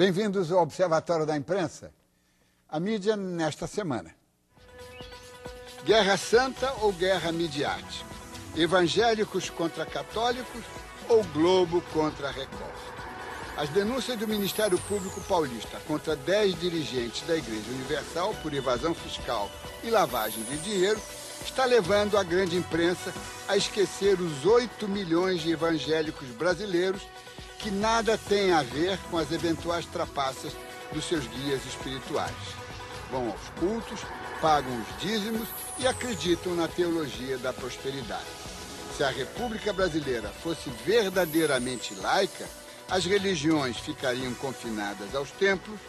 Bem-vindos ao Observatório da Imprensa. A mídia nesta semana. Guerra Santa ou guerra midiática? Evangélicos contra católicos ou Globo contra Record? As denúncias do Ministério Público Paulista contra 10 dirigentes da Igreja Universal por evasão fiscal e lavagem de dinheiro está levando a grande imprensa a esquecer os 8 milhões de evangélicos brasileiros que nada têm a ver com as eventuais trapaças dos seus guias espirituais. Vão aos cultos, pagam os dízimos e acreditam na teologia da prosperidade. Se a República Brasileira fosse verdadeiramente laica, as religiões ficariam confinadas aos templos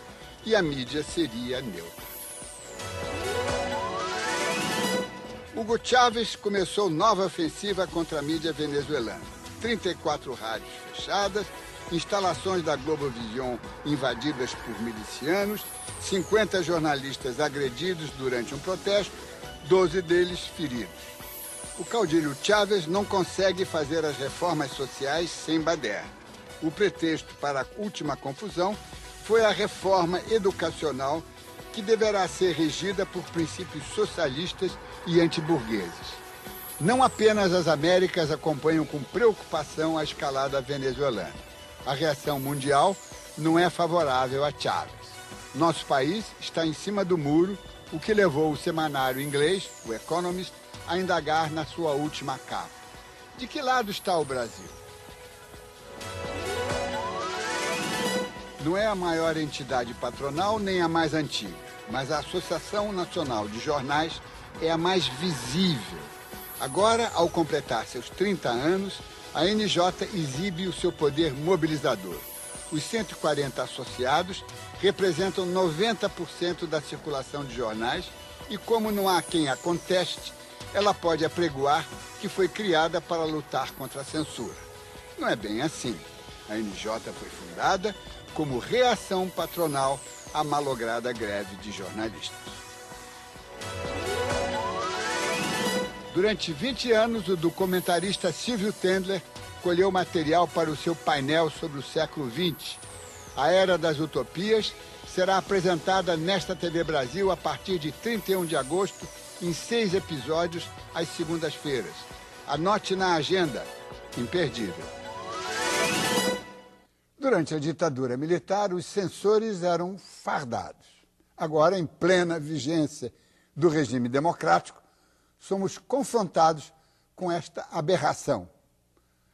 e a mídia seria neutra. Hugo Chávez começou nova ofensiva contra a mídia venezuelana. 34 rádios fechadas, instalações da Globovision invadidas por milicianos, 50 jornalistas agredidos durante um protesto, 12 deles feridos. O caudilho Chávez não consegue fazer as reformas sociais sem baderna. O pretexto para a última confusão foi a reforma educacional que deverá ser regida por princípios socialistas e antiburgueses. Não apenas as Américas acompanham com preocupação a escalada venezuelana. A reação mundial não é favorável a Chávez. Nosso país está em cima do muro, o que levou o semanário inglês, o Economist, a indagar na sua última capa. De que lado está o Brasil? Não é a maior entidade patronal nem a mais antiga, mas a Associação Nacional de Jornais é a mais visível. Agora, ao completar seus 30 anos, a NJ exibe o seu poder mobilizador. Os 140 associados representam 90% da circulação de jornais e, como não há quem a conteste, ela pode apregoar que foi criada para lutar contra a censura. Não é bem assim. A NJ foi fundada como reação patronal à malograda greve de jornalistas. Durante 20 anos, o documentarista Silvio Tendler colheu material para o seu painel sobre o século XX. A Era das Utopias será apresentada nesta TV Brasil a partir de 31 de agosto, em 6 episódios, às segundas-feiras. Anote na agenda. Imperdível. Durante a ditadura militar, os censores eram fardados. Agora, em plena vigência do regime democrático, somos confrontados com esta aberração,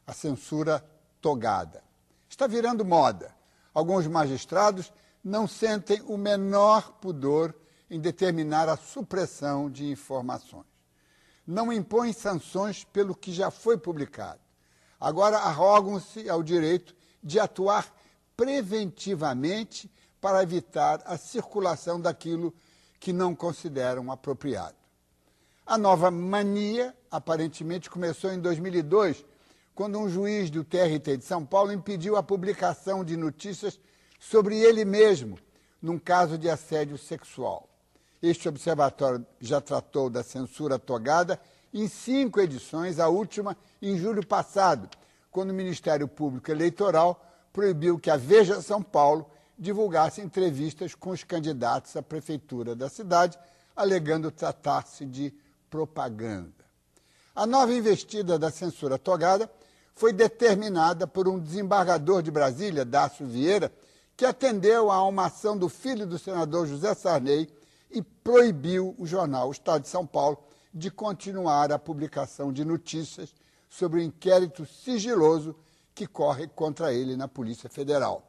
a censura togada. Está virando moda. Alguns magistrados não sentem o menor pudor em determinar a supressão de informações. Não impõem sanções pelo que já foi publicado. Agora arrogam-se ao direito de atuar preventivamente para evitar a circulação daquilo que não consideram apropriado. A nova mania, aparentemente, começou em 2002, quando um juiz do TRT de São Paulo impediu a publicação de notícias sobre ele mesmo, num caso de assédio sexual. Este observatório já tratou da censura togada em 5 edições, a última em julho passado, quando o Ministério Público Eleitoral proibiu que a Veja São Paulo divulgasse entrevistas com os candidatos à prefeitura da cidade, alegando tratar-se de propaganda. A nova investida da censura togada foi determinada por um desembargador de Brasília, Dácio Vieira, que atendeu a uma ação do filho do senador José Sarney e proibiu o jornal O Estado de São Paulo de continuar a publicação de notícias sobre o inquérito sigiloso que corre contra ele na Polícia Federal.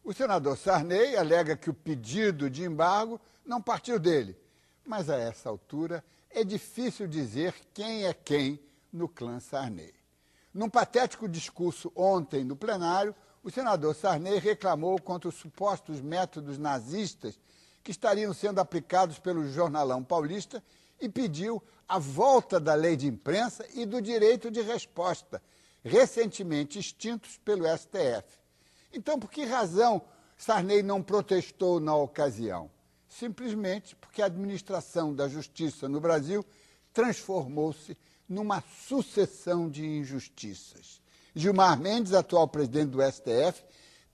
O senador Sarney alega que o pedido de embargo não partiu dele, mas a essa altura é difícil dizer quem é quem no clã Sarney. Num patético discurso ontem no plenário, o senador Sarney reclamou contra os supostos métodos nazistas que estariam sendo aplicados pelo jornalão paulista e pediu a volta da lei de imprensa e do direito de resposta, recentemente extintos pelo STF. Então, por que razão Sarney não protestou na ocasião? Simplesmente porque a administração da justiça no Brasil transformou-se numa sucessão de injustiças. Gilmar Mendes, atual presidente do STF,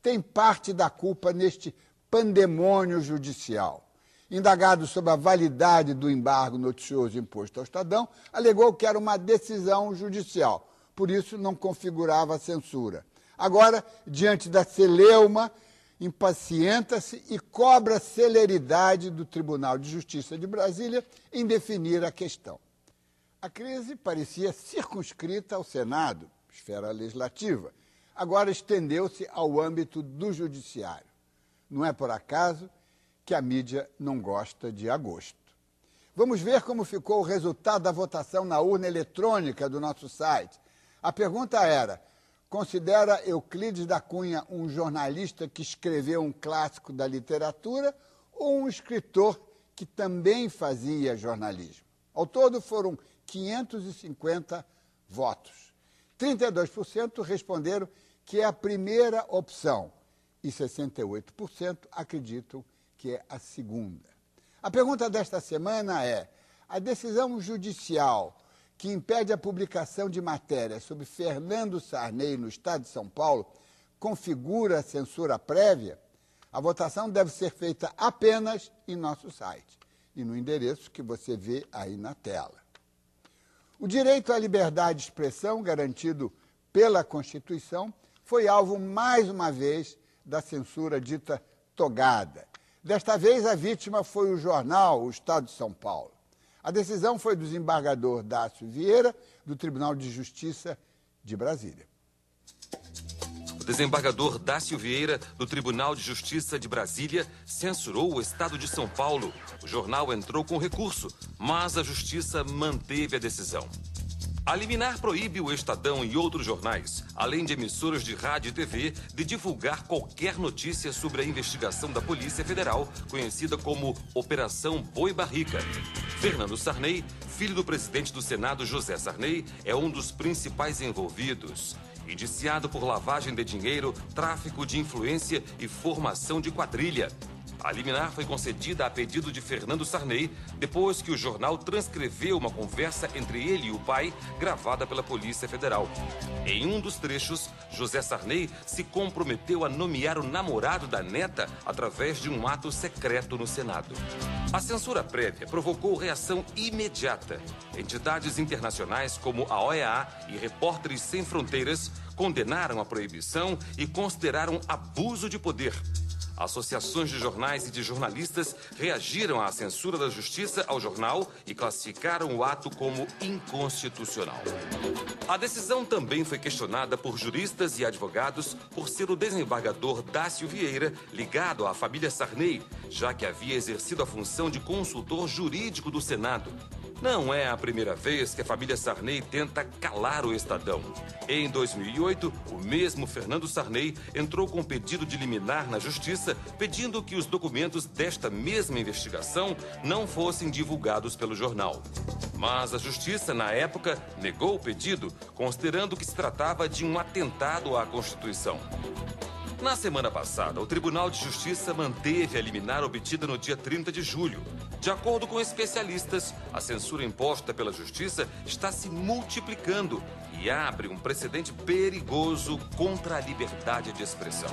tem parte da culpa neste pandemônio judicial. Indagado sobre a validade do embargo noticioso imposto ao Estadão, alegou que era uma decisão judicial, por isso não configurava censura. Agora, diante da celeuma, impacienta-se e cobra celeridade do Tribunal de Justiça de Brasília em definir a questão. A crise parecia circunscrita ao Senado, esfera legislativa, agora estendeu-se ao âmbito do Judiciário. Não é por acaso que a mídia não gosta de agosto. Vamos ver como ficou o resultado da votação na urna eletrônica do nosso site. A pergunta era: considera Euclides da Cunha um jornalista que escreveu um clássico da literatura ou um escritor que também fazia jornalismo? Ao todo foram 550 votos. 32% responderam que é a primeira opção e 68% acreditam que é a segunda. A pergunta desta semana é: a decisão judicial que impede a publicação de matérias sobre Fernando Sarney no Estado de São Paulo configura censura prévia? A votação deve ser feita apenas em nosso site e no endereço que você vê aí na tela. O direito à liberdade de expressão, garantido pela Constituição, foi alvo, mais uma vez, da censura dita togada. Desta vez, a vítima foi o jornal O Estado de São Paulo. A decisão foi do desembargador Dácio Vieira, do Tribunal de Justiça de Brasília. O desembargador Dácio Vieira, do Tribunal de Justiça de Brasília, censurou o Estado de São Paulo. O jornal entrou com recurso, mas a Justiça manteve a decisão. A liminar proíbe o Estadão e outros jornais, além de emissoras de rádio e TV, de divulgar qualquer notícia sobre a investigação da Polícia Federal, conhecida como Operação Boi Barriga. Fernando Sarney, filho do presidente do Senado, José Sarney, é um dos principais envolvidos. Indiciado por lavagem de dinheiro, tráfico de influência e formação de quadrilha. A liminar foi concedida a pedido de Fernando Sarney, depois que o jornal transcreveu uma conversa entre ele e o pai, gravada pela Polícia Federal. Em um dos trechos, José Sarney se comprometeu a nomear o namorado da neta através de um ato secreto no Senado. A censura prévia provocou reação imediata. Entidades internacionais como a OEA e Repórteres Sem Fronteiras condenaram a proibição e consideraram abuso de poder. Associações de jornais e de jornalistas reagiram à censura da Justiça ao jornal e classificaram o ato como inconstitucional. A decisão também foi questionada por juristas e advogados por ser o desembargador Dácio Vieira ligado à família Sarney, já que havia exercido a função de consultor jurídico do Senado. Não é a primeira vez que a família Sarney tenta calar o Estadão. Em 2008, o mesmo Fernando Sarney entrou com pedido de liminar na Justiça, pedindo que os documentos desta mesma investigação não fossem divulgados pelo jornal. Mas a Justiça, na época, negou o pedido, considerando que se tratava de um atentado à Constituição. Na semana passada, o Tribunal de Justiça manteve a liminar obtida no dia 30 de julho. De acordo com especialistas, a censura imposta pela Justiça está se multiplicando e abre um precedente perigoso contra a liberdade de expressão.